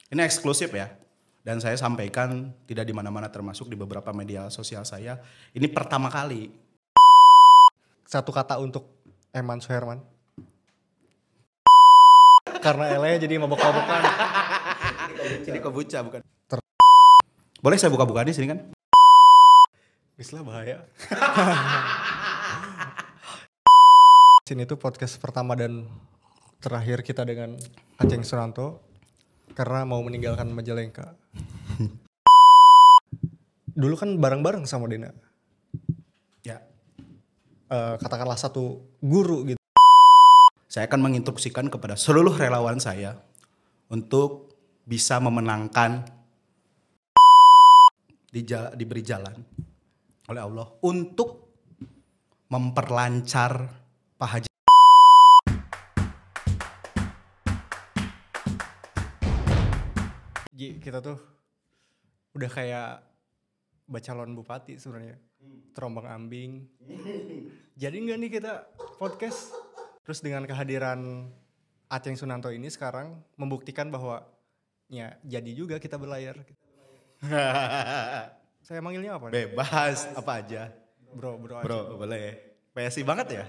Ini eksklusif ya. Dan saya sampaikan tidak di mana-mana termasuk di beberapa media sosial saya. Ini pertama kali. Satu kata untuk Eman Suherman. Karena ele jadi mabok-mabokan. Ini kombucha bukan. Boleh saya buka-buka di sini kan? Bislah bahaya. Sini tuh podcast pertama dan terakhir kita dengan Aceng Sunanto karena mau meninggalkan Majalengka. Dulu kan bareng-bareng sama Dena. Ya. Katakanlah satu guru gitu. Saya akan menginstruksikan kepada seluruh relawan saya untuk bisa memenangkan diberi jalan oleh Allah untuk memperlancar Pak Haji. Ji, kita tuh udah kayak calon bupati sebenarnya. Terombang ambing. Jadi enggak nih kita podcast? Terus dengan kehadiran Aceng Sunanto ini sekarang membuktikan bahwa ya jadi juga kita berlayar. Saya manggilnya apa? Bebas apa aja. Bro Boleh. PSI banget ya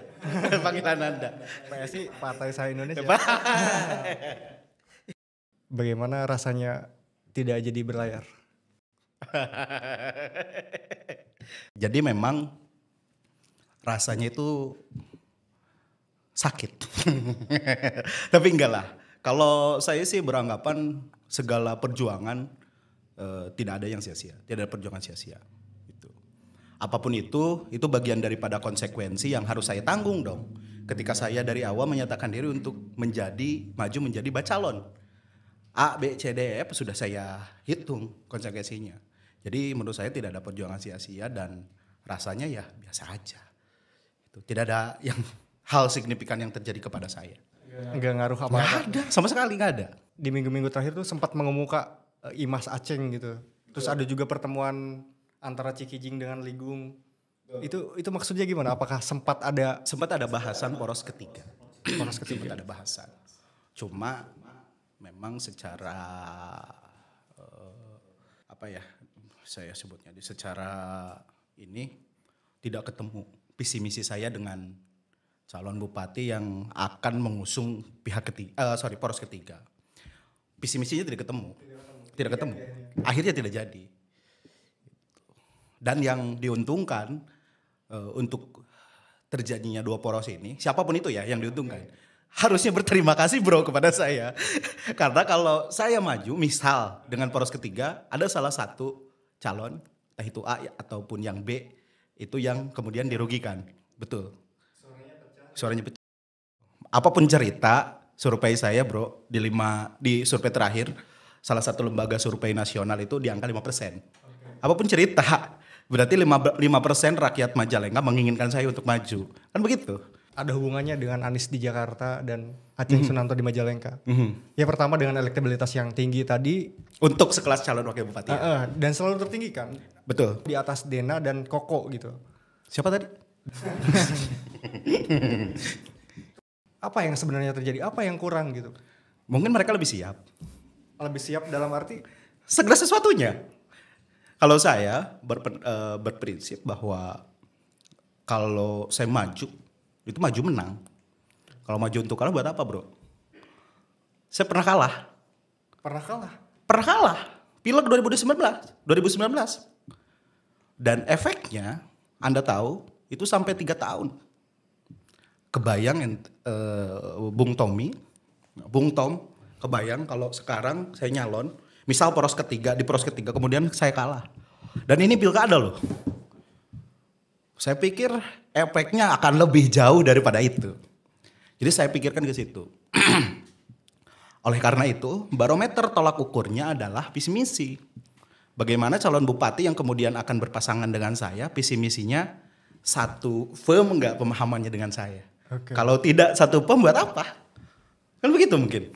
panggilan Anda. PSI Partai Saya Indonesia. Bagaimana rasanya tidak jadi berlayar? Jadi memang rasanya itu sakit. Tapi enggak lah. Kalau saya sih beranggapan segala perjuangan tidak ada yang sia-sia. Tidak ada perjuangan sia-sia. Gitu. Apapun itu bagian daripada konsekuensi yang harus saya tanggung dong. Ketika saya dari awal menyatakan diri untuk maju menjadi bacalon. A, B, C, D, F sudah saya hitung konsekuensinya. Jadi menurut saya tidak ada perjuangan sia-sia dan rasanya ya biasa aja. Itu tidak ada yang hal signifikan yang terjadi kepada saya. Enggak ngaruh apa-apa. Nggak ada, sama sekali nggak ada. Di minggu-minggu terakhir tuh sempat mengemuka Imas Aceng gitu. Terus ada juga pertemuan antara Cikijing dengan Ligung. Itu maksudnya gimana? Apakah sempat ada bahasan poros ketiga. Sempat ada bahasan. Cuma memang secara saya sebutnya secara ini tidak ketemu visi misi saya dengan calon bupati yang akan mengusung poros ketiga. Visi misinya tidak ketemu. Akhirnya tidak jadi. Dan yang diuntungkan untuk terjadinya dua poros ini, siapapun itu ya yang diuntungkan, harusnya berterima kasih bro kepada saya. Karena kalau saya maju misal dengan poros ketiga, ada salah satu calon, entah itu A ataupun yang B, itu yang kemudian dirugikan. Betul. Suaranya pecah. Apapun cerita, survei saya bro, di survei terakhir, salah satu lembaga survei nasional itu di angka 5%. Okay. Apapun cerita, berarti 5% rakyat Majalengka menginginkan saya untuk maju. Kan begitu. Ada hubungannya dengan Anies di Jakarta dan Aceng Sunanto di Majalengka. Ya pertama dengan elektabilitas yang tinggi tadi. Untuk sekelas calon wakil bupati. Dan selalu tertinggi kan. Betul. Di atas Dena dan Koko gitu. Siapa tadi? Apa yang sebenarnya terjadi? Apa yang kurang gitu? Mungkin mereka lebih siap. Lebih siap dalam arti? Segala sesuatunya. Kalau saya berprinsip bahwa kalau saya maju, itu maju menang. Kalau maju untuk kalah buat apa bro? Saya pernah kalah. Pernah kalah. Pileg 2019. Dan efeknya, Anda tahu, itu sampai 3 tahun. Kebayang Bung Tom, kebayang kalau sekarang saya nyalon, misal di poros ketiga kemudian saya kalah. Dan ini pilkada loh. Saya pikir efeknya akan lebih jauh daripada itu. Jadi saya pikirkan ke situ. Oleh karena itu, barometer tolak ukurnya adalah visi misi. Bagaimana calon bupati yang kemudian akan berpasangan dengan saya, visi misinya satu firm enggak pemahamannya dengan saya. Okay. Kalau tidak satu firm buat apa? Kan begitu mungkin.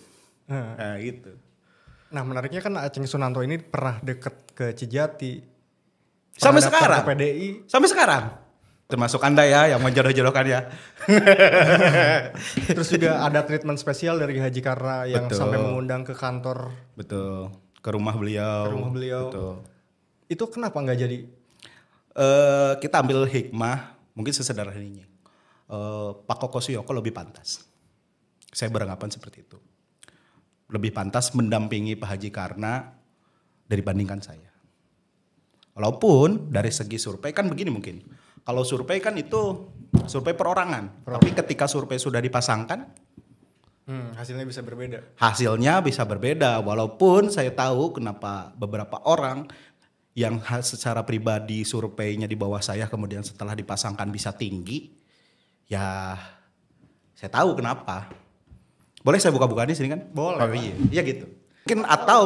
Nah gitu. Nah menariknya kan Aceng Sunanto ini pernah deket ke Cijati. Sampai sekarang. Ke PDI. Sampai sekarang. Termasuk Anda ya yang menjodoh-jodohkan ya. Terus juga ada treatment spesial dari Haji Karna yang Betul. sampai mengundang ke kantor, Betul. Ke rumah beliau. ke rumah beliau. Betul. Itu kenapa nggak jadi? Kita ambil hikmah mungkin sesederhana ini. Pak Koko Suyoko lebih pantas. Saya beranggapan seperti itu. Lebih pantas mendampingi Pak Haji Karna dibandingkan saya. Walaupun dari segi survei kan begini mungkin. Kalau survei kan itu survei perorangan. Tapi ketika survei sudah dipasangkan, Hasilnya bisa berbeda. hasilnya bisa berbeda. Walaupun saya tahu kenapa beberapa orang yang secara pribadi surveinya di bawah saya kemudian setelah dipasangkan bisa tinggi, ya saya tahu kenapa. Boleh saya buka-buka di sini kan? Boleh. Oh, iya. Iya gitu.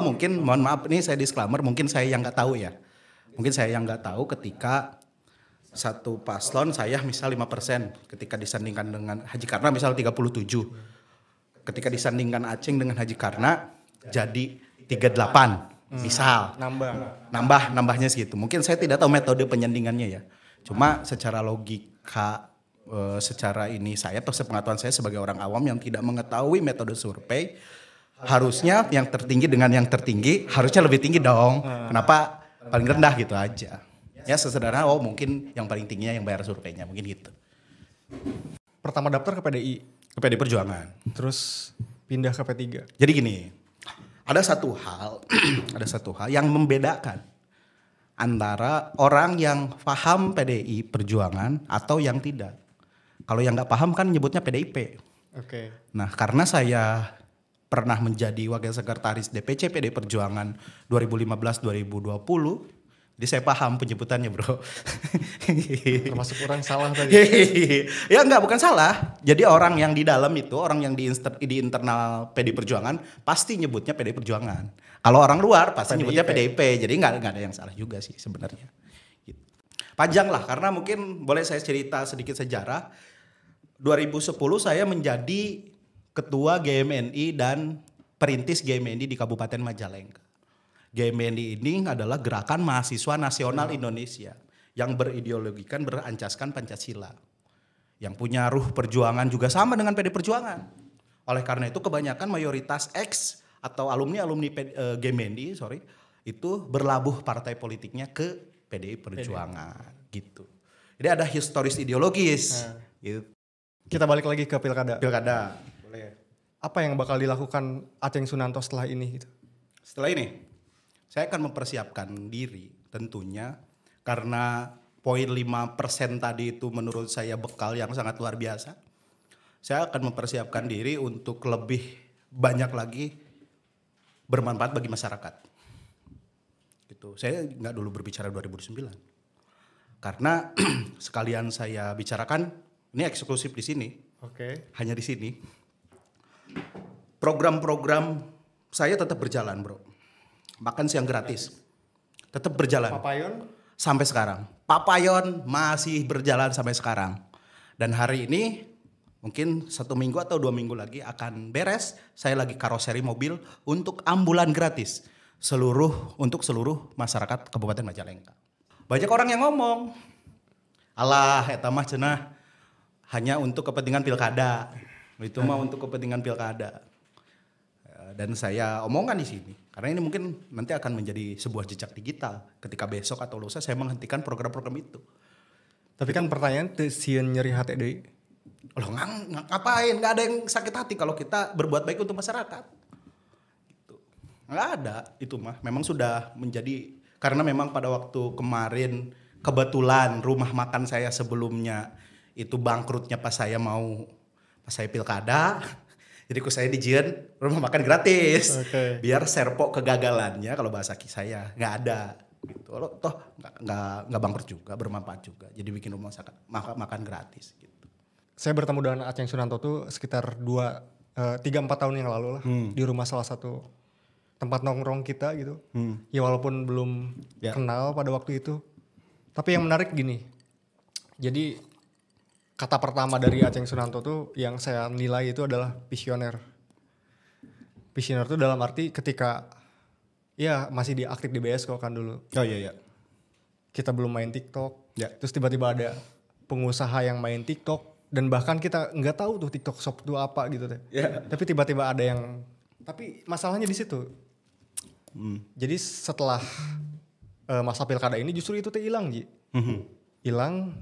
Mungkin mohon maaf ini saya disclaimer, mungkin saya yang nggak tahu ya. Mungkin saya yang nggak tahu ketika satu paslon saya misal 5%, ketika disandingkan dengan Haji Karna misal 37. Ketika disandingkan Aceng dengan Haji Karna jadi 38 misal. Nambahnya segitu. Mungkin saya tidak tahu metode penyandingannya ya. Cuma secara logika secara ini saya atau sepengetahuan saya sebagai orang awam yang tidak mengetahui metode survei, harusnya yang tertinggi dengan yang tertinggi harusnya lebih tinggi dong. Kenapa paling rendah gitu aja. Ya sesederhana mungkin yang paling tingginya yang bayar surveinya mungkin gitu. Pertama daftar ke PDI, Ke PD Perjuangan. terus pindah ke P3. Jadi gini, ada satu hal yang membedakan antara orang yang paham PDI Perjuangan atau yang tidak. Kalau yang nggak paham kan nyebutnya PDIP. Oke. Nah, karena saya pernah menjadi wakil sekretaris DPC PD Perjuangan 2015-2020, jadi saya paham penyebutannya, bro. Termasuk orang salah tadi. Ya enggak, bukan salah. Jadi orang yang di dalam itu, orang yang di internal PD Perjuangan pasti nyebutnya PD Perjuangan. Kalau orang luar pasti nyebutnya PDIP. Jadi enggak ada yang salah juga sih sebenarnya. Gitu. Panjang lah, karena mungkin boleh saya cerita sedikit sejarah. 2010 saya menjadi ketua GMNI dan perintis GMNI di Kabupaten Majalengka. GMNI ini adalah Gerakan Mahasiswa Nasional Indonesia yang berideologikan, berancaskan Pancasila. Yang punya ruh perjuangan juga sama dengan PD Perjuangan. Oleh karena itu kebanyakan mayoritas ex atau alumni-alumni GMNI itu berlabuh partai politiknya ke PDI Perjuangan gitu. Jadi ada historis ideologis gitu. Kita balik lagi ke pilkada. Pilkada. Boleh. Apa yang bakal dilakukan Aceng Sunanto setelah ini gitu? Setelah ini saya akan mempersiapkan diri tentunya karena poin 5% tadi itu menurut saya bekal yang sangat luar biasa. Saya akan mempersiapkan diri untuk lebih banyak lagi bermanfaat bagi masyarakat. Gitu. Saya nggak dulu berbicara 2009. Karena sekalian saya bicarakan, ini eksklusif di sini. Oke. Hanya di sini. Program-program saya tetap berjalan, bro. Makan siang gratis. Tetap berjalan. Papayon? Sampai sekarang. Papayon masih berjalan sampai sekarang. Dan hari ini mungkin 1 minggu atau 2 minggu lagi akan beres. Saya lagi karoseri mobil untuk ambulan gratis. Untuk seluruh masyarakat Kabupaten Majalengka. Banyak orang yang ngomong, alah eta mah cenah hanya untuk kepentingan pilkada. Itu mah untuk kepentingan pilkada. Dan saya omongkan di sini karena ini mungkin nanti akan menjadi sebuah jejak digital ketika besok atau lusa saya menghentikan program-program itu. Tapi kan pertanyaan sieun nyeri hati deui. Loh ngapain? Nggak ada yang sakit hati kalau kita berbuat baik untuk masyarakat. Gitu. Nggak ada itu mah. Memang sudah menjadi karena memang pada waktu kemarin kebetulan rumah makan saya sebelumnya itu bangkrutnya pas saya pilkada. Jadi saya dijieun rumah makan gratis. Okay. Biar serpok kegagalannya kalau bahasa saya nggak ada gitu. Toh nggak bangkrut juga, bermanfaat juga. Jadi bikin rumah makan gratis gitu. Saya bertemu dengan Aceng Sunanto tuh sekitar 3-4 tahun yang lalu lah di rumah salah satu tempat nongkrong kita gitu. Ya walaupun belum kenal pada waktu itu. Tapi yang menarik gini. Jadi kata pertama dari Aceng Sunanto tuh yang saya nilai itu adalah visioner. Visioner tuh dalam arti ketika ya masih aktif di BSK kan dulu. Oh iya. Kita belum main TikTok. Ya. Terus tiba-tiba ada pengusaha yang main TikTok dan bahkan kita nggak tahu tuh TikTok Shop itu apa gitu teh. Tapi tiba-tiba ada yang, tapi masalahnya di situ. Jadi setelah masa pilkada ini justru itu teh hilang Ji. Hilang.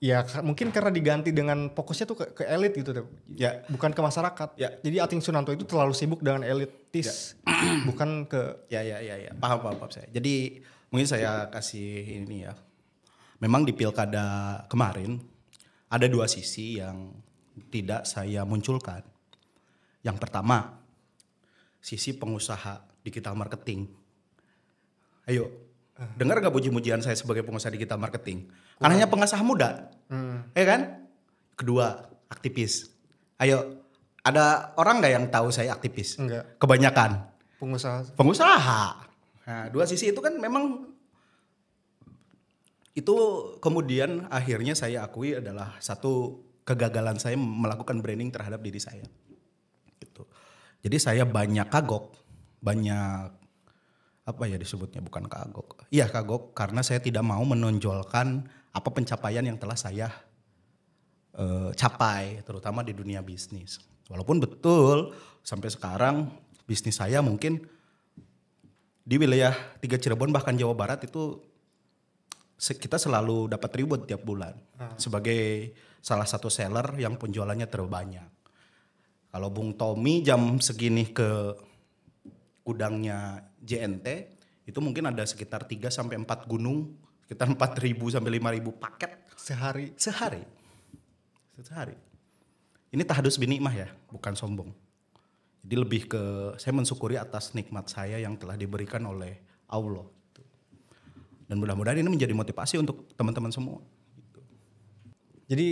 Ya mungkin karena diganti dengan fokusnya tuh ke elit gitu deh. Ya. Bukan ke masyarakat. Ya. Jadi Ating Sunanto itu terlalu sibuk dengan elitis. Bukan ke... Ya. Paham saya. Jadi mungkin saya kasih ini ya. Memang di pilkada kemarin ada dua sisi yang tidak saya munculkan. Yang pertama, sisi pengusaha digital marketing. Ayo, dengar gak puji-pujian saya sebagai pengusaha digital marketing? Karena hanya pengusaha muda, ya kan? Kedua, aktivis. Ayo, ada orang gak yang tahu saya aktivis? Enggak. Kebanyakan. Pengusaha. Nah, dua sisi itu kan memang itu kemudian akhirnya saya akui adalah satu kegagalan saya melakukan branding terhadap diri saya. Gitu. Jadi saya banyak kagok, banyak apa ya disebutnya, bukan kagok. Iya kagok karena saya tidak mau menonjolkan apa pencapaian yang telah saya capai terutama di dunia bisnis. Walaupun betul sampai sekarang bisnis saya mungkin di wilayah 3 Cirebon bahkan Jawa Barat itu kita selalu dapat reward tiap bulan sebagai salah satu seller yang penjualannya terbanyak. Kalau Bung Tommy jam segini ke gudangnya JNT itu mungkin ada sekitar 3 sampai 4 gunung, sekitar 4.000 sampai 5.000 paket sehari. Ini tahadus binikmah ya, bukan sombong. Jadi lebih ke saya mensyukuri atas nikmat saya yang telah diberikan oleh Allah. Dan mudah-mudahan ini menjadi motivasi untuk teman-teman semua. Gitu. Jadi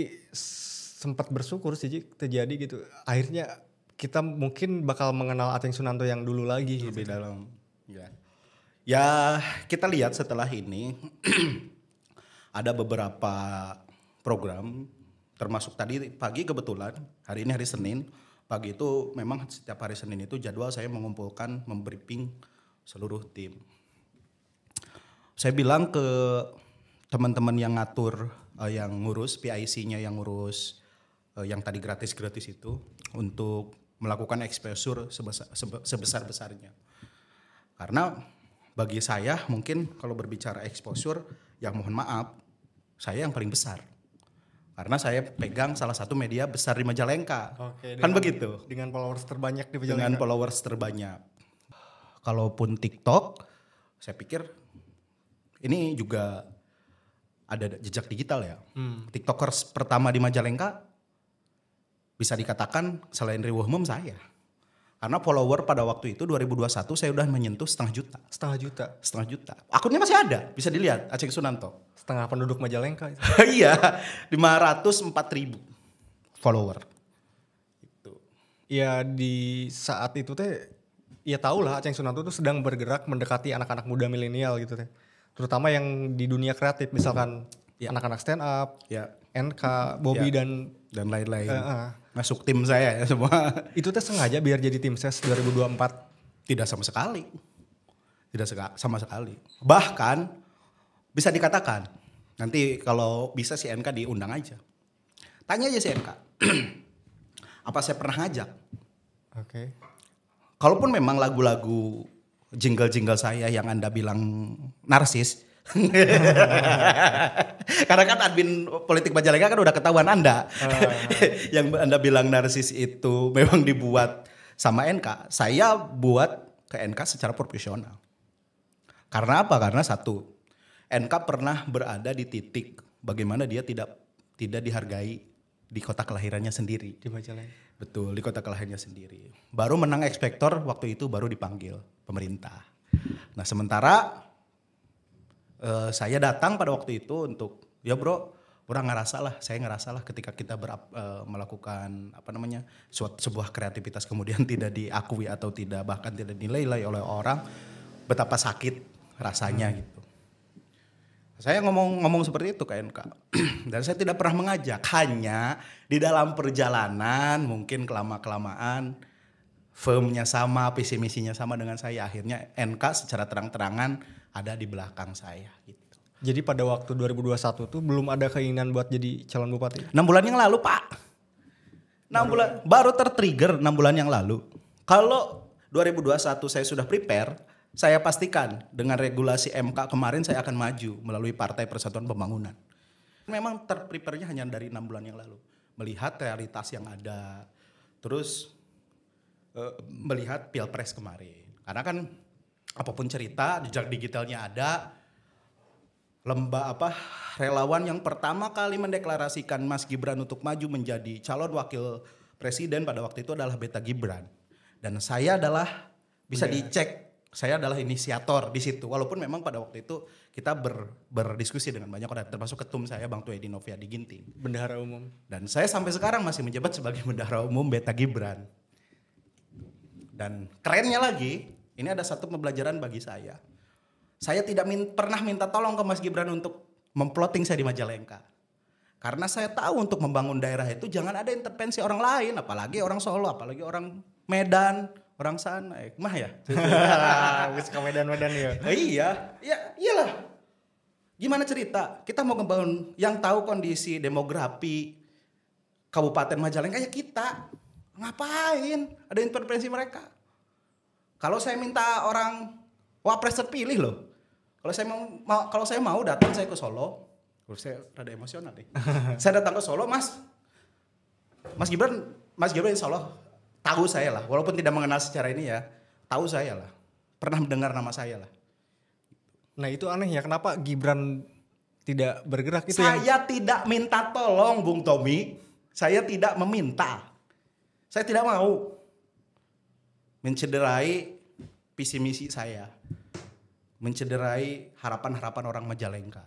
sempat bersyukur sih terjadi gitu. Akhirnya kita mungkin bakal mengenal Ating Sunanto yang dulu lagi. Lebih gitu. Dalam. Ya kita lihat setelah ini ada beberapa program termasuk tadi pagi kebetulan hari ini hari Senin pagi itu memang setiap hari Senin itu jadwal saya mengumpulkan membriefing seluruh tim. Saya bilang ke teman-teman yang ngatur yang ngurus PIC-nya yang ngurus yang tadi gratis-gratis itu untuk melakukan exposure sebesar-besarnya. Karena bagi saya mungkin kalau berbicara exposure ya mohon maaf saya yang paling besar. Karena saya pegang salah satu media besar di Majalengka. Oke, kan begitu. Dengan followers terbanyak di Majalengka. Dengan followers terbanyak. Kalaupun TikTok saya pikir ini juga ada jejak digital ya. TikTokers pertama di Majalengka bisa dikatakan selain Riweuh Mem saya. Karena follower pada waktu itu 2021 saya udah menyentuh 500 juta. Setengah juta. Akunnya masih ada, bisa dilihat Ating Sunanto. Setengah penduduk Majalengka itu. Iya, 504.000 follower. Itu. Ya di saat itu teh ya tahulah Ating Sunanto tuh sedang bergerak mendekati anak-anak muda milenial gitu teh. Terutama yang di dunia kreatif misalkan anak-anak stand up, NK, Bobby dan lain-lain. Masuk tim saya ya semua. Itu teh sengaja biar jadi tim ses 2024? Tidak sama sekali. Sama sekali. Bahkan bisa dikatakan nanti kalau bisa si NK diundang aja. Tanya aja si NK. Apa saya pernah ngajak? Oke. Kalaupun memang lagu-lagu jingle-jingle saya yang Anda bilang narsis. Karena kan admin politik Majalengka kan udah ketahuan Anda. Yang Anda bilang narsis itu memang dibuat sama NK. Saya buat ke NK secara profesional. Karena apa? Karena satu, NK pernah berada di titik bagaimana dia tidak dihargai di kota kelahirannya sendiri. Di Majalengka. Betul, di kota kelahirannya sendiri. Baru menang ekspektor waktu itu baru dipanggil pemerintah. Nah sementara saya datang pada waktu itu untuk ya bro, saya ngerasa lah ketika kita melakukan sebuah kreativitas kemudian tidak diakui atau tidak bahkan tidak dinilai oleh orang, betapa sakit rasanya gitu. Saya ngomong seperti itu ke NK dan saya tidak pernah mengajak, hanya di dalam perjalanan mungkin kelamaan firmnya sama, visi misinya sama dengan saya, akhirnya NK secara terang-terangan ada di belakang saya gitu. Jadi pada waktu 2021 tuh belum ada keinginan buat jadi calon bupati? 6 bulan yang lalu Pak. 6 bulan, baru tertrigger 6 bulan yang lalu. Kalau 2021 saya sudah prepare, saya pastikan dengan regulasi MK kemarin saya akan maju melalui Partai Persatuan Pembangunan. Memang terprepare-nya hanya dari 6 bulan yang lalu. Melihat realitas yang ada, terus melihat Pilpres kemarin. Karena kan apapun cerita, jejak digitalnya ada, relawan yang pertama kali mendeklarasikan Mas Gibran untuk maju menjadi calon wakil presiden pada waktu itu adalah Beta Gibran. Dan saya adalah, bisa dicek, saya adalah inisiator di situ. Walaupun memang pada waktu itu kita berdiskusi dengan banyak orang, termasuk ketum saya Bang Tuedi Noviadi Ginting. Bendahara umum. Dan saya sampai sekarang masih menjabat sebagai bendahara umum Beta Gibran. Dan kerennya lagi, ini ada satu pembelajaran bagi saya. Saya tidak pernah minta tolong ke Mas Gibran untuk memploting saya di Majalengka. Karena saya tahu untuk membangun daerah itu jangan ada intervensi orang lain. Apalagi orang Solo, apalagi orang Medan, orang sana. Mah ya? Wis ke Medan-Medan ya? Iyalah. Gimana cerita? Kita mau ngebangun, yang tahu kondisi demografi Kabupaten Majalengka ya kita. Ngapain ada intervensi mereka? Kalau saya minta orang wapres terpilih loh. Kalau saya mau datang saya ke Solo. Saya rada emosional nih. Saya datang ke Solo, Mas Gibran di Solo tahu saya lah. Walaupun tidak mengenal secara ini ya, tahu saya lah. Pernah mendengar nama saya lah. Nah itu aneh ya, kenapa Gibran tidak bergerak? Itu saya tidak minta tolong Bung Tommy. Saya tidak meminta. Saya tidak mau mencederai visi misi saya. Mencederai harapan-harapan orang Majalengka.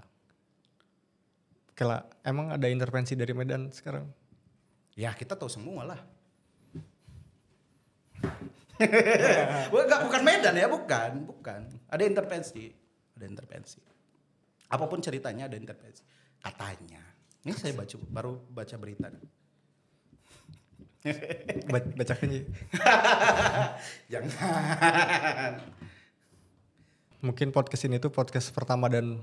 Kela, emang ada intervensi dari Medan sekarang? Ya kita tahu semua lah. Bukan Medan ya, bukan. Ada intervensi. Apapun ceritanya ada intervensi. Katanya. Ini saya baru baca berita. Bacakan aja. Jangan. Mungkin podcast ini tuh podcast pertama dan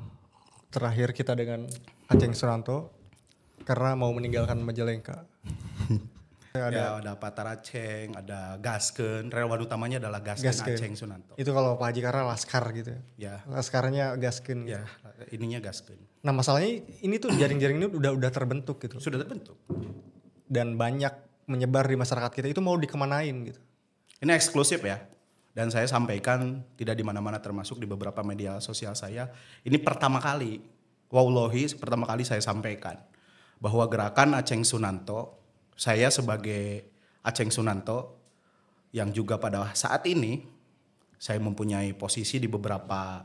terakhir kita dengan Aceng Sunanto karena mau meninggalkan Majalengka. Ada Patar Aceng, ada Gasken, relawan utamanya adalah Gasken Aceng Sunanto. Itu kalau Pak Haji Kara Laskar gitu ya. Laskarnya Gasken. Ya, ininya Gasken. Nah masalahnya ini tuh jaring-jaring ini udah terbentuk gitu. Sudah terbentuk. Dan banyak menyebar di masyarakat kita, itu mau dikemanain gitu. Ini eksklusif ya. Dan saya sampaikan tidak di mana-mana termasuk di beberapa media sosial saya. Ini pertama kali, wallahi pertama kali saya sampaikan bahwa gerakan Aceng Sunanto, saya sebagai Aceng Sunanto yang juga pada saat ini saya mempunyai posisi di beberapa,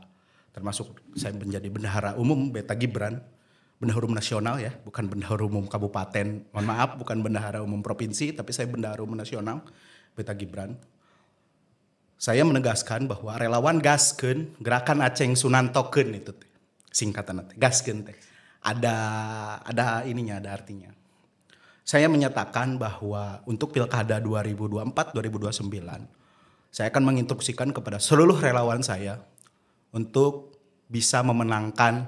termasuk saya menjadi bendahara umum Beta Gibran, bendahara umum nasional ya, bukan bendahara umum kabupaten, mohon maaf, bukan bendahara umum provinsi, tapi saya bendahara umum nasional Beta Gibran. Saya menegaskan bahwa relawan Gasken, gerakan Aceng Sunantokeun itu singkatan Gasken teh. Ada ininya, ada artinya. Saya menyatakan bahwa untuk Pilkada 2024-2029, saya akan menginstruksikan kepada seluruh relawan saya untuk bisa memenangkan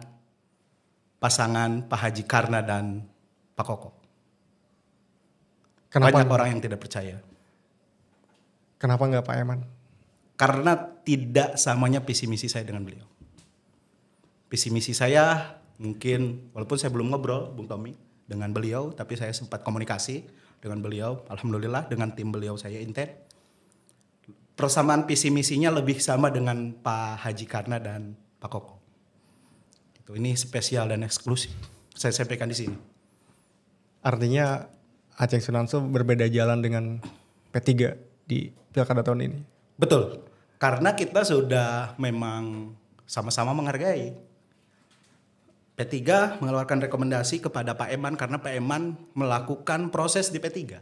pasangan Pak Haji Karna dan Pak Koko. Banyak orang yang tidak percaya. Kenapa enggak Pak Eman? Karena tidak samanya visi misi saya dengan beliau. Visi misi saya mungkin, walaupun saya belum ngobrol Bung Tommy dengan beliau, tapi saya sempat komunikasi dengan beliau. Alhamdulillah dengan tim beliau saya intent. Persamaan visi misinya lebih sama dengan Pak Haji Karna dan Pak Koko. Ini spesial dan eksklusif. Saya sampaikan di sini. Artinya Aceng Sunanto berbeda jalan dengan P3 di Pilkada tahun ini. Betul. Karena kita sudah memang sama-sama menghargai. P3 mengeluarkan rekomendasi kepada Pak Eman karena Pak Eman melakukan proses di P3.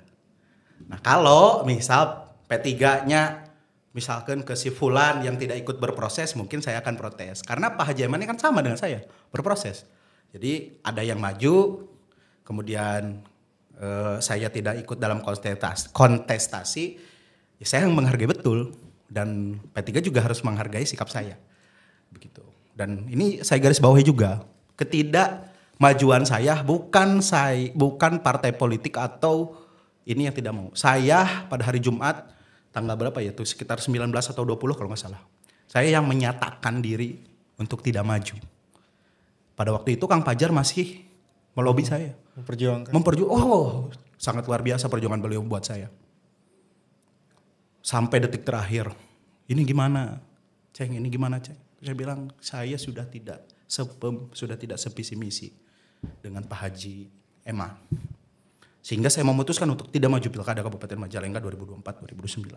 Nah kalau misal P3-nya misalkan ke si Fulan yang tidak ikut berproses, mungkin saya akan protes. Karena Pak Haji Eman ini kan sama dengan saya, berproses. Jadi ada yang maju, kemudian saya tidak ikut dalam kontestasi, ya saya menghargai betul. Dan P3 juga harus menghargai sikap saya. Begitu. Dan ini saya garis bawahi juga, ketidakmajuan saya bukan partai politik atau ini yang tidak mau. Saya pada hari Jumat tanggal berapa ya tuh, sekitar 19 atau 20 kalau nggak salah. Saya yang menyatakan diri untuk tidak maju. Pada waktu itu Kang Fajar masih melobi saya. Oh, sangat luar biasa perjuangan beliau buat saya. Sampai detik terakhir, ini gimana? Ceng, ini gimana, Ceng? Saya bilang, saya sudah tidak sevisi misi dengan Pak Haji Eman. Sehingga saya memutuskan untuk tidak maju Pilkada Kabupaten Majalengka 2024-2029.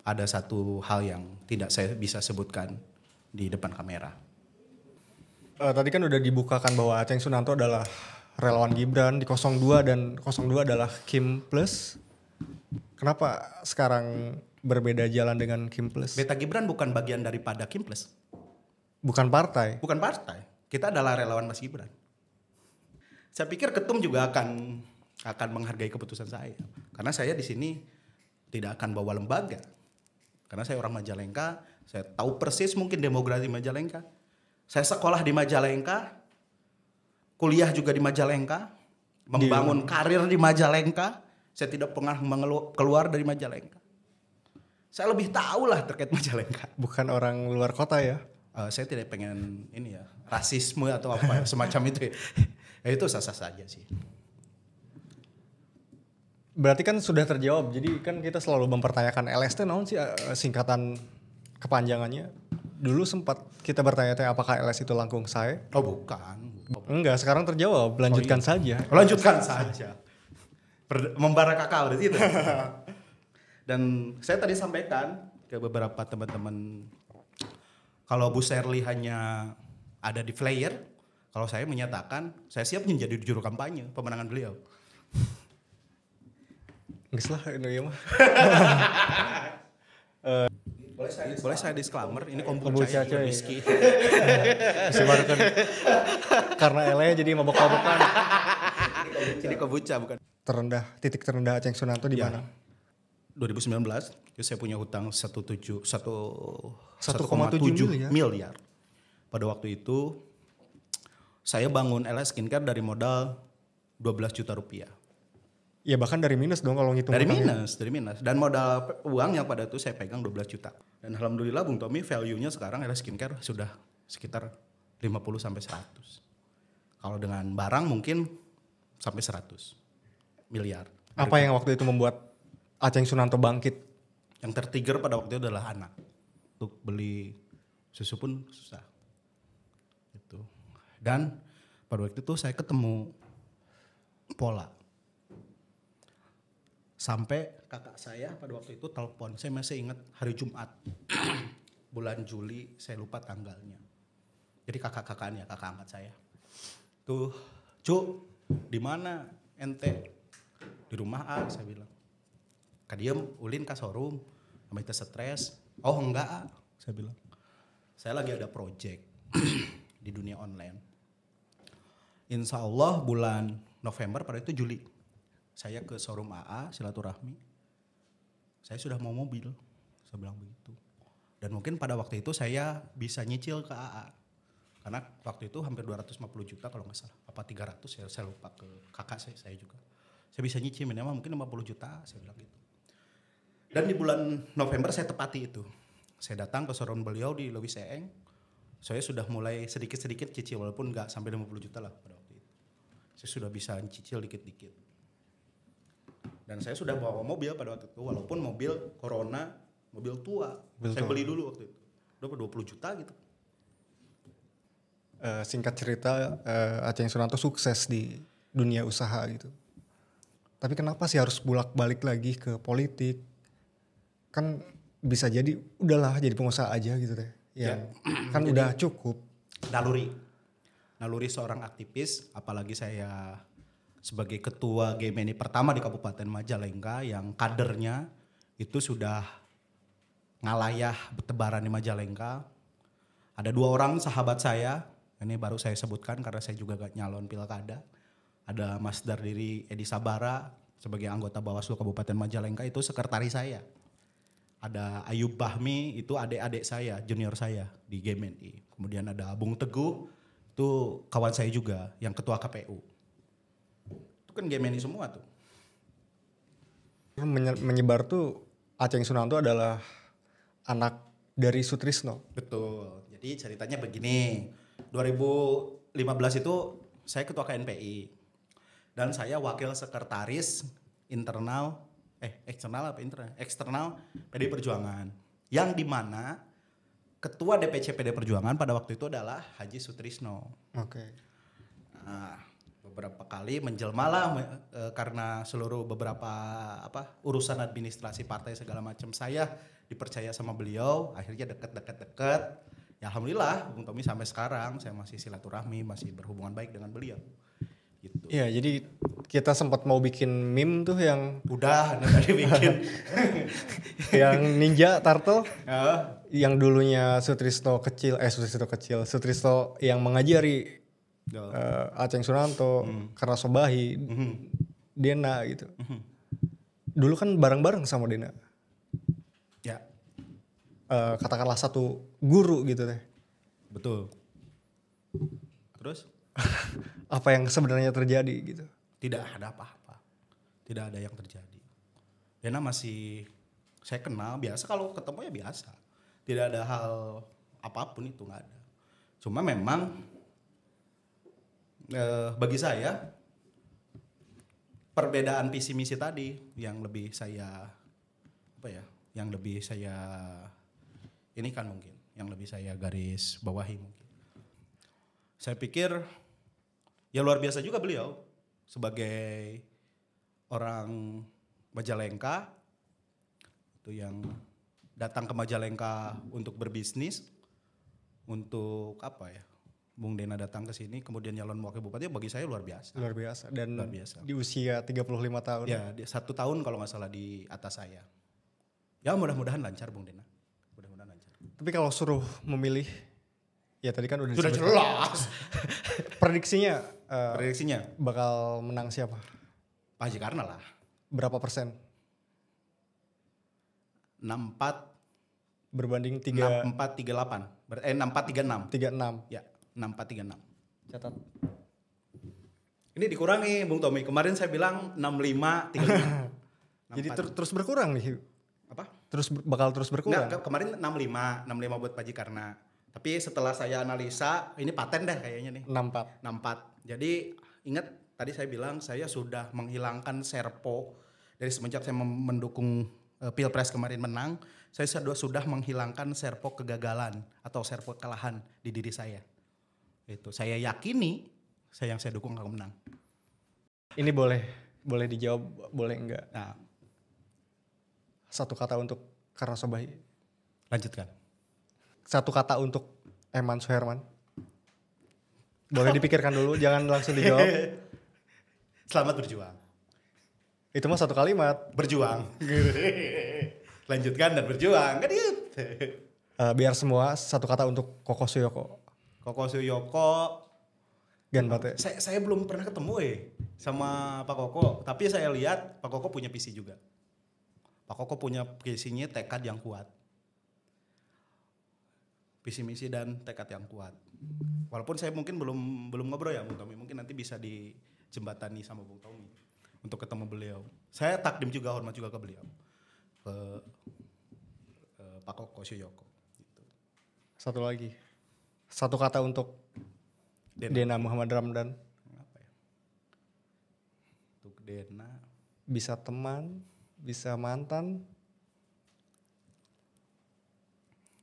Ada satu hal yang tidak saya bisa sebutkan di depan kamera. Tadi kan udah dibukakan bahwa Aceng Sunanto adalah relawan Gibran di 02 dan 02 adalah Kim Plus. Kenapa sekarang berbeda jalan dengan Kim Plus? Beta Gibran bukan bagian daripada Kim Plus. Bukan partai. Bukan partai. Kita adalah relawan Mas Gibran. Saya pikir ketum juga akan menghargai keputusan saya. Karena saya di sini tidak akan bawa lembaga. Karena saya orang Majalengka, saya tahu persis mungkin demografi Majalengka. Saya sekolah di Majalengka, kuliah juga di Majalengka, membangun karir di Majalengka. Saya tidak pernah keluar dari Majalengka. Saya lebih tahu lah terkait Majalengka. Bukan orang luar kota ya? Saya tidak pengen ini ya, rasisme atau apa semacam itu ya. Ya itu sah-sah saja sih. Berarti kan sudah terjawab. Jadi kan kita selalu mempertanyakan LST naon sih singkatan kepanjangannya. Dulu sempat kita bertanya-tanya apakah LS itu langkung saya? Oh bukan. Enggak, sekarang terjawab. Lanjutkan saja. Lanjutkan saja. Membara kakao berarti itu. Dan saya tadi sampaikan ke beberapa teman-teman, kalau Bu Sherly hanya ada di flyer, kalau saya menyatakan saya siap menjadi juru kampanye pemenangan beliau. Nggak salah ini ya mah. Boleh saya disclaimer, ini kombucha coy. whisky. Disebarkan. Karena ele jadi mabok-mabokan. Ini kombucha bukan. Titik terendah Aceng Sunanto di mana? 2019 itu saya punya hutang 1,7 miliar. Pada waktu itu saya bangun LS Skincare dari modal 12 juta rupiah. Ya bahkan dari minus dong kalau ngitung. Dari minus. Dan modal uang yang pada itu saya pegang 12 juta. Dan alhamdulillah Bung Tommy value-nya sekarang LS Skincare sudah sekitar 50 sampai 100. Kalau dengan barang mungkin sampai 100 miliar. Apa yang waktu itu membuat Aceng Sunanto bangkit? Yang tertrigger pada waktu itu adalah anak. Untuk beli susu pun susah. Gitu. Dan pada waktu itu saya ketemu pola. Sampai kakak saya pada waktu itu telepon, saya masih ingat hari Jumat. Bulan Juli, saya lupa tanggalnya. Jadi kakak-kakaknya, kakak angkat saya. Tuh, Cuk, di mana ente? Di rumah A, saya bilang. Kadiem, ulin ke showroom, sama itu stres. Oh enggak A, saya bilang. Saya lagi ada project di dunia online. Insya Allah bulan November pada itu Juli. Saya ke showroom AA, silaturahmi. Saya sudah mau mobil, saya bilang begitu. Dan mungkin pada waktu itu saya bisa nyicil ke AA. Karena waktu itu hampir 250 juta kalau nggak salah. Apa 300 ya, saya lupa ke kakak saya juga. Saya bisa nyicil minimal mungkin 50 juta, saya bilang gitu. Dan di bulan November saya tepati itu. Saya datang ke showroom beliau di Leuwi Seeng. Saya sudah mulai sedikit-sedikit cicil walaupun nggak sampai 50 juta lah pada waktu itu. Saya sudah bisa cicil dikit-dikit. Dan saya sudah bawa mobil pada waktu itu, walaupun mobil Corona, mobil tua. Saya beli dulu waktu itu, udah 20 juta gitu. Singkat cerita, Aceng Sunanto sukses di dunia usaha gitu. Tapi kenapa sih harus bolak-balik lagi ke politik? Kan bisa jadi udahlah jadi pengusaha aja gitu deh. Ya. Kan jadi, udah cukup. Naluri seorang aktivis, apalagi saya sebagai ketua GMNI pertama di Kabupaten Majalengka yang kadernya itu sudah ngalayah bertebaran di Majalengka. Ada 2 orang sahabat saya, ini baru saya sebutkan karena saya juga gak nyalon pilkada. Ada Mas Dardiri Edi Sabara sebagai anggota Bawaslu Kabupaten Majalengka, itu sekretaris saya. Ada Ayub Bahmi, itu adik-adik saya, junior saya di GMNI. Kemudian ada Bung Teguh, itu kawan saya juga yang ketua KPU. Itu kan GMNI semua tuh. Menyebar tuh Aceng Sunanto adalah anak dari Sutrisno. Betul. Jadi ceritanya begini. 2015 itu saya ketua KNPI. Dan saya wakil sekretaris eksternal PDI Perjuangan. Yang dimana ketua DPC PD Perjuangan pada waktu itu adalah Haji Sutrisno. Oke. Nah, beberapa kali menjelmalah karena seluruh beberapa urusan administrasi partai segala macam saya dipercaya sama beliau, akhirnya deket. Ya alhamdulillah Bung Tommy sampai sekarang saya masih silaturahmi, masih berhubungan baik dengan beliau. Gitu. Iya, jadi kita sempat mau bikin meme tuh yang Udah tadi bikin yang Ninja Turtle yang dulunya Sutrisno yang mengajari Aceng Sunanto, Karna Sobahi, Dena gitu. Dulu kan bareng-bareng sama Dena. Ya, katakanlah satu guru gitu teh. betul. Terus? Apa yang sebenarnya terjadi gitu? Tidak ada apa-apa. Tidak ada yang terjadi. Dena masih saya kenal biasa, kalau ketemu ya biasa. Tidak ada hal apapun, itu nggak ada. Cuma memang bagi saya perbedaan visi misi tadi yang lebih saya ini kan mungkin yang lebih saya garis bawahi mungkin. Saya pikir ya luar biasa juga beliau sebagai orang Majalengka itu yang datang ke Majalengka untuk berbisnis, untuk Bung Dena datang ke sini kemudian nyalon wakil bupati, bagi saya luar biasa. Luar biasa. Dan luar biasa. Di usia 35 tahun. Ya, 1 tahun kalau nggak salah di atas saya. Ya mudah-mudahan lancar Bung Dena. Mudah-mudahan lancar. Tapi kalau suruh memilih, ya tadi kan udah Sudah disebut. jelas. Prediksinya Prediksinya bakal menang siapa? Pak Haji Karna lah. Berapa persen? 64 Berbanding 6438. 6436. 36. Ya, 6436. Catat. Ini dikurangi Bung Tommy. Kemarin saya bilang 6535. Jadi terus berkurang nih. Apa? Bakal terus berkurang. Enggak, kemarin 65 buat Pak Haji Karna. Tapi setelah saya analisa, ini paten deh kayaknya nih. 64. 64. Jadi ingat tadi saya bilang saya sudah menghilangkan Serpo dari semenjak saya mendukung Pilpres kemarin menang, saya sudah menghilangkan Serpo kegagalan atau Serpo kekalahan di diri saya. Itu saya yakini yang saya dukung akan menang. Ini boleh dijawab, boleh enggak? Nah, satu kata untuk Karna Sobahi. lanjutkan. Satu kata untuk Eman Suherman. Boleh dipikirkan dulu, jangan langsung dijawab. Selamat berjuang. Itu mah satu kalimat. Berjuang. Lanjutkan dan berjuang. Kan gitu. Biar semua satu kata untuk Koko Suyoko. Koko Suyoko. Ganbate. Saya belum pernah ketemu sama Pak Koko. Tapi saya lihat Pak Koko punya visi juga. Pak Koko punya visinya, tekad yang kuat. Visi misi dan tekad yang kuat. Walaupun saya mungkin belum ngobrol ya Bung Tommy. Mungkin nanti bisa dijembatani sama Bung Tommy untuk ketemu beliau. Saya takdim juga, hormat juga ke beliau. Ke Pak Koko Suyoko. Gitu. Satu lagi. Satu kata untuk Dena Muhammad Ramdan. Apa ya? Untuk Dena. Bisa teman, bisa mantan.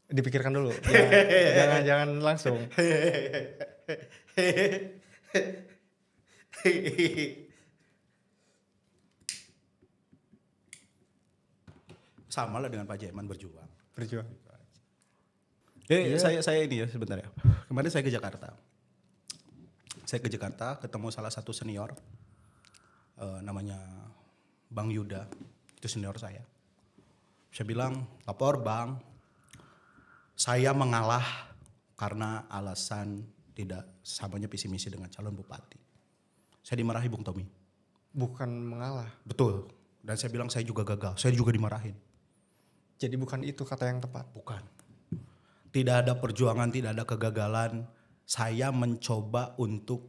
Dipikirkan dulu. Jangan langsung. Sama lah dengan Pak Jaiman, berjuang. Iya. Saya ini ya sebentar ya. Kemarin saya ke Jakarta. Ketemu salah satu senior. Namanya Bang Yuda. Itu senior saya. Saya bilang, lapor Bang. Saya mengalah karena alasan tidak samanya visi misi dengan calon bupati. Saya dimarahi Bung Tommy. Bukan mengalah. Betul. Dan saya bilang saya juga gagal. Saya juga dimarahin. Jadi bukan itu kata yang tepat. Bukan. Tidak ada perjuangan, tidak ada kegagalan. Saya mencoba untuk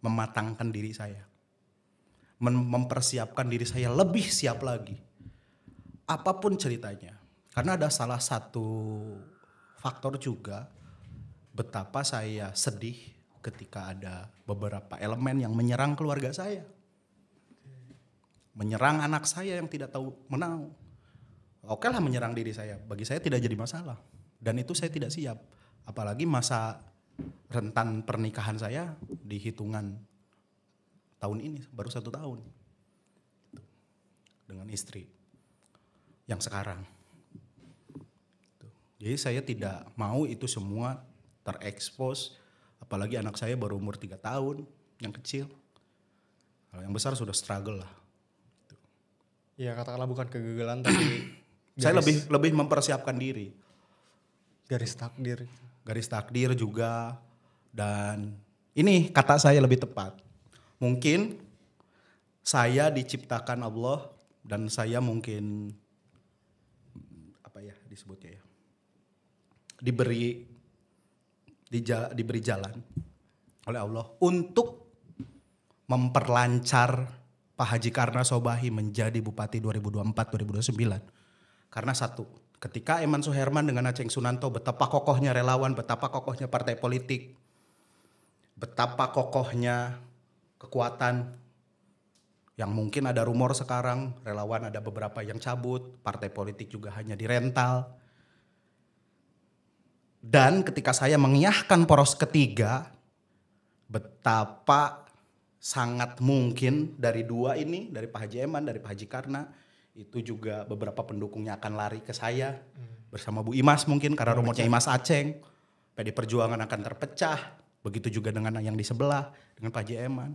mematangkan diri saya. Mempersiapkan diri saya lebih siap lagi. Apapun ceritanya. Karena ada salah satu faktor juga betapa saya sedih ketika ada beberapa elemen yang menyerang keluarga saya. Menyerang anak saya yang tidak tahu menau. Oke lah menyerang diri saya. Bagi saya tidak jadi masalah. Dan itu saya tidak siap. Apalagi masa rentan pernikahan saya di hitungan tahun ini. Baru 1 tahun. Dengan istri. Yang sekarang. Jadi saya tidak mau itu semua terekspos. Apalagi anak saya baru umur 3 tahun. Yang kecil. Kalau yang besar sudah struggle lah. Ya katakanlah bukan kegagalan tapi saya lebih mempersiapkan diri. Garis takdir. Garis takdir juga. Dan ini kata saya lebih tepat. Mungkin saya diciptakan Allah dan saya mungkin apa ya disebutnya ya. Diberi jalan oleh Allah untuk memperlancar Pak Haji Karna Sobahi menjadi Bupati 2024-2029. Karena satu, ketika Eman Suherman dengan Aceng Sunanto betapa kokohnya relawan, betapa kokohnya partai politik, betapa kokohnya kekuatan yang mungkin ada rumor sekarang, relawan ada beberapa yang cabut, partai politik juga hanya dirental. Dan ketika saya mengiyakan poros ketiga, betapa sangat mungkin dari dua ini, dari Pak Haji Eman, dari Pak Haji Karna, itu juga beberapa pendukungnya akan lari ke saya bersama Bu Imas mungkin karena rumornya Imas Aceng. PD Perjuangan akan terpecah, begitu juga dengan yang di sebelah, dengan Pak Haji Eman.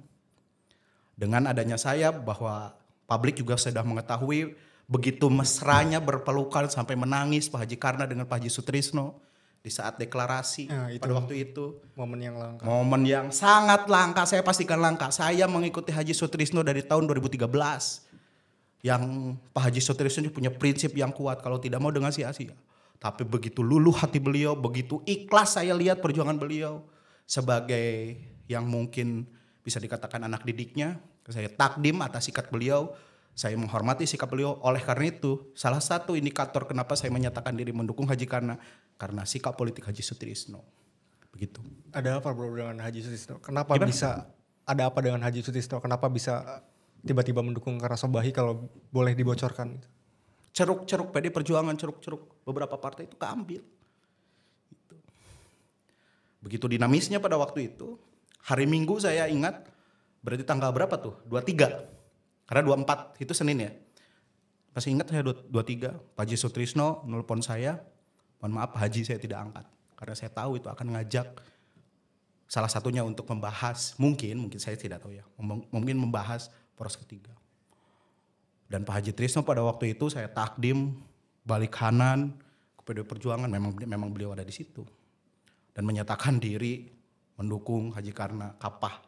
Dengan adanya saya bahwa publik juga sudah mengetahui begitu mesranya berpelukan sampai menangis Pak Haji Karna dengan Pak Haji Sutrisno di saat deklarasi pada waktu itu. Momen yang langka. Momen yang sangat langka, saya pastikan langka. Saya mengikuti Haji Sutrisno dari tahun 2013. Yang Pak Haji Sutrisno punya prinsip yang kuat, kalau tidak mau dengan sia-sia. Tapi begitu luluh hati beliau, begitu ikhlas saya lihat perjuangan beliau. Sebagai yang mungkin bisa dikatakan anak didiknya, saya takdim atas sikap beliau. Saya menghormati sikap beliau. Oleh karena itu, salah satu indikator kenapa saya menyatakan diri mendukung Haji Karna, karena sikap politik Haji Sutrisno. Begitu. Ada apa bro dengan Haji Sutrisno? Kenapa bisa ada apa dengan Haji Sutrisno? Kenapa bisa tiba-tiba mendukung Karna Sobahi kalau boleh dibocorkan? Ceruk-ceruk PD Perjuangan, ceruk-ceruk beberapa partai itu keambil. Gitu. Begitu dinamisnya pada waktu itu. Hari Minggu saya ingat, berarti tanggal berapa tuh? 23. Karena 24 itu Senin ya. Masih ingat saya 23, Pak Haji Sutrisno nelpon saya. Mohon maaf Pak Haji saya tidak angkat. Karena saya tahu itu akan ngajak salah satunya untuk membahas, mungkin saya tidak tahu ya. Mungkin membahas poros ketiga. Dan Pak Haji Trisno pada waktu itu saya takdim balik kanan ke PD Perjuangan. Memang beliau ada di situ. Dan menyatakan diri mendukung Haji Karna Kapah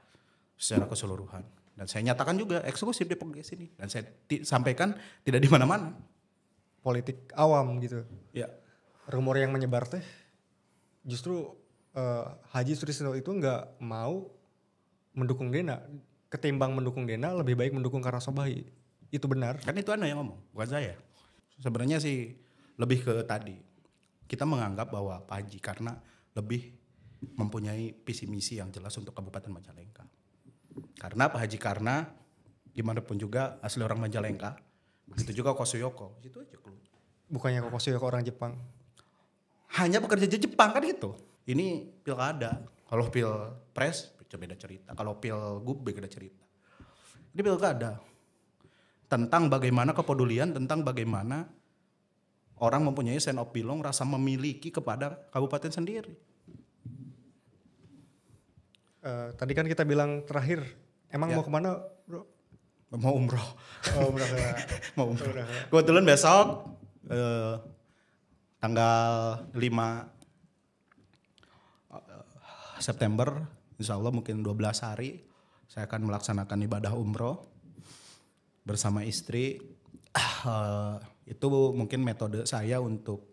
secara keseluruhan. Dan saya nyatakan juga eksklusif di podcast ini. Dan saya sampaikan tidak di mana-mana. Politik awam gitu. Ya. Rumor yang menyebar teh justru Haji Sutrisno itu nggak mau mendukung Dena. Ketimbang mendukung Dena lebih baik mendukung Karna Sobahi. Itu benar. Kan itu Anda yang ngomong, bukan saya. Sebenarnya sih lebih ke tadi. Kita menganggap bahwa Pak Haji Karna lebih mempunyai visi misi yang jelas untuk Kabupaten Majalengka. Karena Pak Haji Karna gimana pun juga asli orang Majalengka. Begitu juga Kosoyoko, itu aja keluar. Bukannya Kosoyoko orang Jepang. Hanya bekerja di Jepang kan gitu. Ini pilkada. Kalau pilpres beda cerita. Kalau pilgub beda cerita. Ini pilkada. Tentang bagaimana kepedulian, tentang bagaimana orang mempunyai sense of belong, rasa memiliki kepada kabupaten sendiri. Tadi kan kita bilang terakhir, emang mau kemana bro? Mau umroh. Oh, umroh. Mau umroh. Kebetulan besok tanggal 5 September, insya Allah mungkin 12 hari, saya akan melaksanakan ibadah umroh bersama istri. Itu mungkin metode saya untuk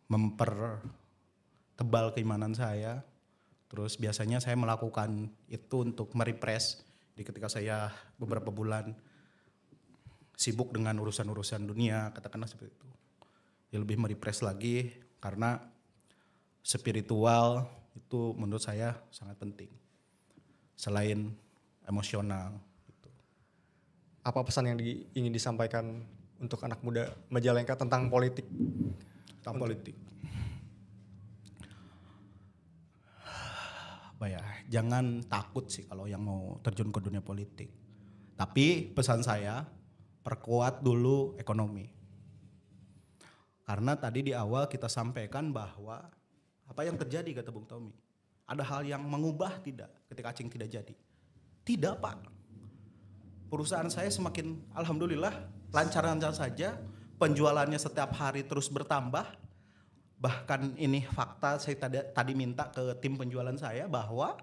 mempertebal keimanan saya. Terus biasanya saya melakukan itu untuk merepress ketika saya beberapa bulan sibuk dengan urusan-urusan dunia, katakanlah seperti itu. Ya lebih merepress lagi karena spiritual itu menurut saya sangat penting. Selain emosional. Gitu. Apa pesan yang ingin disampaikan untuk anak muda Majalengka tentang politik? Tentang politik. Apa ya, jangan takut sih kalau yang mau terjun ke dunia politik. Tapi pesan saya, perkuat dulu ekonomi. Karena tadi di awal kita sampaikan bahwa apa yang terjadi kata Bung Tommy. Ada hal yang mengubah tidak ketika Acing tidak jadi? Tidak Pak. Perusahaan saya semakin alhamdulillah lancar-lancar saja. Penjualannya setiap hari terus bertambah. Bahkan ini fakta saya tadi minta ke tim penjualan saya bahwa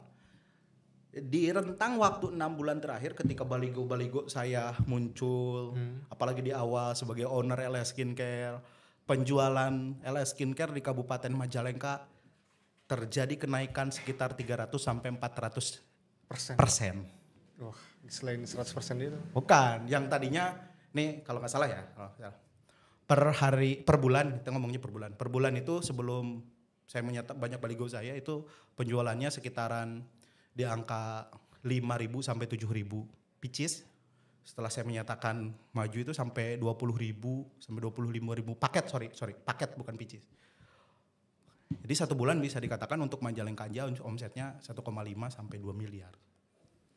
di rentang waktu 6 bulan terakhir ketika baligo-baligo saya muncul, apalagi di awal sebagai owner LS Skincare, penjualan LS Skincare di Kabupaten Majalengka terjadi kenaikan sekitar 300 sampai 400%. Wah, selain 100% itu. Bukan, yang tadinya nih kalau nggak salah ya, per bulan, kita ngomongnya per bulan. Per bulan itu sebelum saya menyetak banyak baligo saya itu penjualannya sekitaran di angka 5.000 sampai 7.000 pieces. Setelah saya menyatakan maju itu sampai 20.000 sampai 25.000 paket, sorry, paket bukan pieces. Jadi 1 bulan bisa dikatakan untuk Majalengka aja omsetnya 1,5 sampai 2 miliar.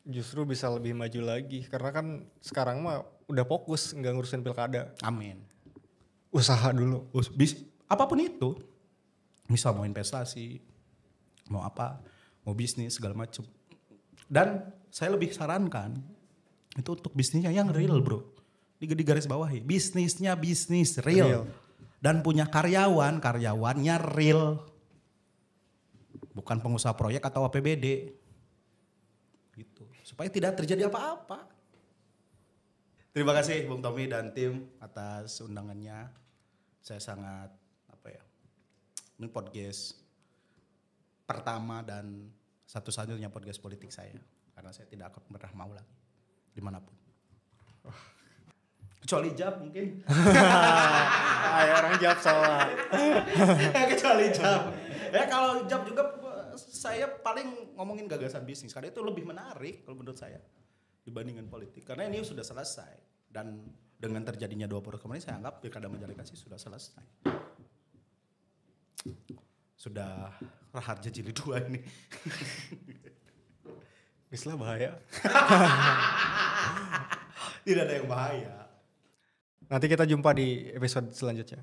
Justru bisa lebih maju lagi karena kan sekarang mah udah fokus nggak ngurusin pilkada. Amin. Usaha dulu. Apapun itu, misal mau investasi, mau apa, mau bisnis segala macam. Dan saya lebih sarankan itu untuk bisnisnya yang real bro. Di garis bawahi, bisnisnya bisnis real. Dan punya karyawannya real. Bukan pengusaha proyek atau APBD. Gitu. Supaya tidak terjadi apa-apa. Terima kasih Bung Tommy dan tim atas undangannya. Saya sangat ini podcast pertama dan satu-satunya podcast politik saya. Karena saya tidak akan pernah mau lagi dimanapun. Kecuali Jab mungkin. Ayo orang Jab salah. Kecuali Jab. Ya kalau Jab juga saya paling ngomongin gagasan bisnis. Karena itu lebih menarik kalau menurut saya dibandingkan politik. Karena ini sudah selesai. Dan dengan terjadinya 2 poros kemarin saya anggap Pilkada Majalengka sih sudah selesai. Sudah Raharja jilid 2 ini. Mislah bahaya. Tidak ada yang bahaya. Nanti kita jumpa di episode selanjutnya.